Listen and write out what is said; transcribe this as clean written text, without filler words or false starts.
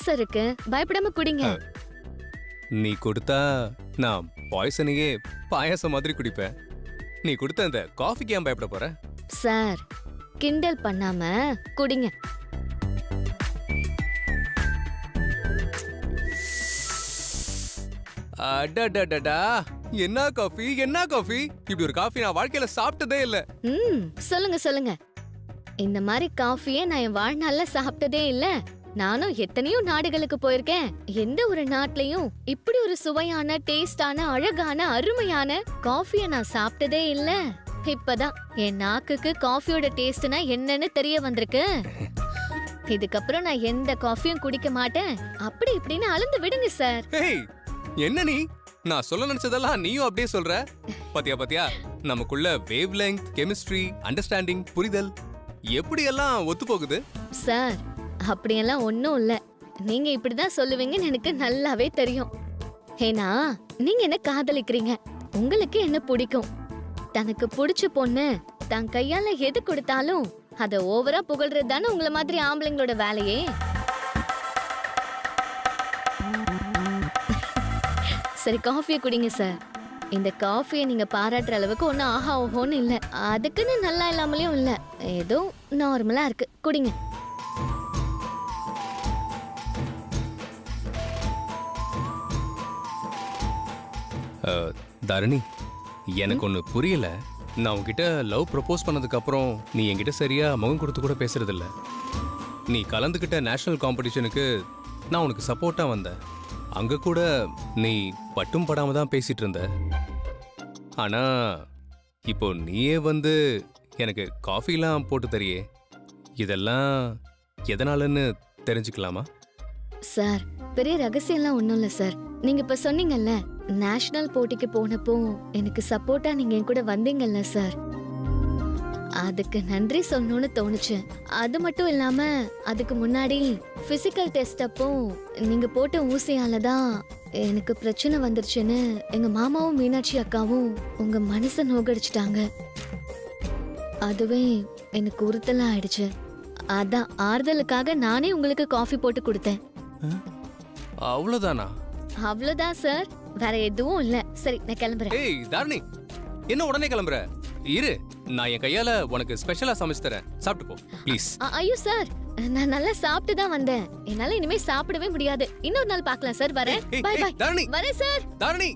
தான் சார் இருக்கு, பயப்படாம குடிங்க. நீ கொடுத்தா நான் பாய்சனையே பாயாசம் மாதிரி குடிப்பேன். நீ கொடுத்த அந்த காஃபிக்கு ஏன் பயப்பட போற? சார் கிண்டல் பண்ணாம குடிங்க. அடடடடா, என்ன காஃபி என்ன காஃபி! இப்படி ஒரு காஃபி நான் வாழ்க்கையில சாப்பிட்டதே இல்ல. சொல்லுங்க சொல்லுங்க. இந்த மாதிரி காஃபியே நான் என் வாழ்நாள்ல சாப்பிட்டதே இல்ல. நானும் எத்தனையோ நாடுகளுக்கு போயிருக்கேன். எந்த ஒரு நாட்டிலையும் இப்படி ஒரு சுவையான, டேஸ்டான, அழகான, அருமையான காஃபிய நான் சாப்பிட்டதே இல்ல. இப்பதான் என் நாக்குக்கு காஃபியோட டேஸ்ட்னா என்னன்னு தெரிய வந்திருக்கு. இதுக்கப்புறம் நான் எந்த காஃபியும் குடிக்க மாட்டேன். அப்படி இப்படின்னு அளந்து விடுங்க சார். என்ன நீ நான் சொல்ல நினைச்சதெல்லாம் நீயும் அப்படியே சொல்ற? பாத்தியா பாத்தியா, நமக்குள்ள வேவ் லெங்த், கெமிஸ்ட்ரி, அண்டர்ஸ்டாண்டிங், புரிதல் எப்படி எல்லாம் ஒத்து போகுது. சார் அப்படியெல்லாம் ஒன்னும் இல்ல. நீங்க இப்படிதான் சொல்லுவீங்கன்னு எனக்கு நல்லாவே தெரியும். ஏன்னா நீங்க என்ன காதலிக்கிறீங்க, உங்களுக்கு என்ன பிடிக்கும். தனக்கு பிடிச்ச பொண்ணு தன் கையால எது கொடுத்தாலும் அத ஓவரா புகழ்றது தானே உங்கள மாதிரி ஆம்பளைங்களோட வேலையே. சரி காஃபியை குடிங்க சார். இந்த காஃபியை நீங்க பாராட்டுற அளவுக்கு ஒன்னும் ஆஹா ஓஹோன்னு இல்ல, அதுக்குன்னு நல்லா இல்லாமலையும் இல்ல, ஏதோ நார்மலா இருக்கு. குடிங்க. தரணி, எனக்கு ஒண்ணு புரியல. நான் உன்கிட்ட லவ் ப்ரப்போஸ் பண்ணதுக்கு அப்புறம் நீ என்கிட்ட சரியா முகம் கொடுத்து கூட பேசுறது இல்ல. நீ கலந்துக்கிட்ட நேஷனல் காம்படிஷனுக்கு நான் உனக்கு சப்போர்ட்டா வந்தேன். அங்க கூட நீ பட்டும் படாம தான் பேசிட்டு இருந்த. ஆனா இப்போ நீயே வந்து எனக்கு காஃபிலாம் போட்டு தரியே, இதெல்லாம் எதனாலன்னு தெரிஞ்சுக்கலாமா? சார் பெரிய ரகசியம்லாம் ஒண்ணும் இல்ல சார். நீங்க இப்ப சொன்னீங்கல்ல, நேஷனல் போட்டிக்கு போனப்போ எனக்கு சப்போர்ட்டா நீங்க என் கூட வந்தீங்கல்ல சார், அதுக்கு நன்றி சொல்லணும்னு தோணுச்சு. அது மட்டும் இல்லாம அதுக்கு முன்னாடி பிசிக்கல் டெஸ்ட் அப்போ நீங்க போட்ட ஊசியால தான் எனக்கு பிரச்சனை வந்துருச்சுன்னு எங்க மாமாவும் மீனாட்சி அக்காவும் உங்க மனசை நோகடிச்சிட்டாங்க. அதுவே எனக்கு உறுத்தலா ஆயிடுச்சு. அதான் ஆறுதலுக்காக நானே உங்களுக்கு காஃபி போட்டு கொடுத்தேன். அவ்வளவுதானா? அவ்வளவுதான் சார், வேற எதுவும் இல்ல. சரி நான் கிளம்புறேன். ஏய் தாரணி, என்ன உடனே கிளம்புற? இரு, நான் என் கையால உனக்கு ஸ்பெஷலா சமைச்சு தரேன், சாப்பிட்டு போ ப்ளீஸ். ஐயோ சார், நான் நல்லா சாப்பிட்டு தான் வந்தேன். என்னால இனிமே சாப்பிடவே முடியாது. இன்னொரு நாள் பார்க்கலாம் சார். வரேன். By by. தாரணி, வரேன் சார். தாரணி.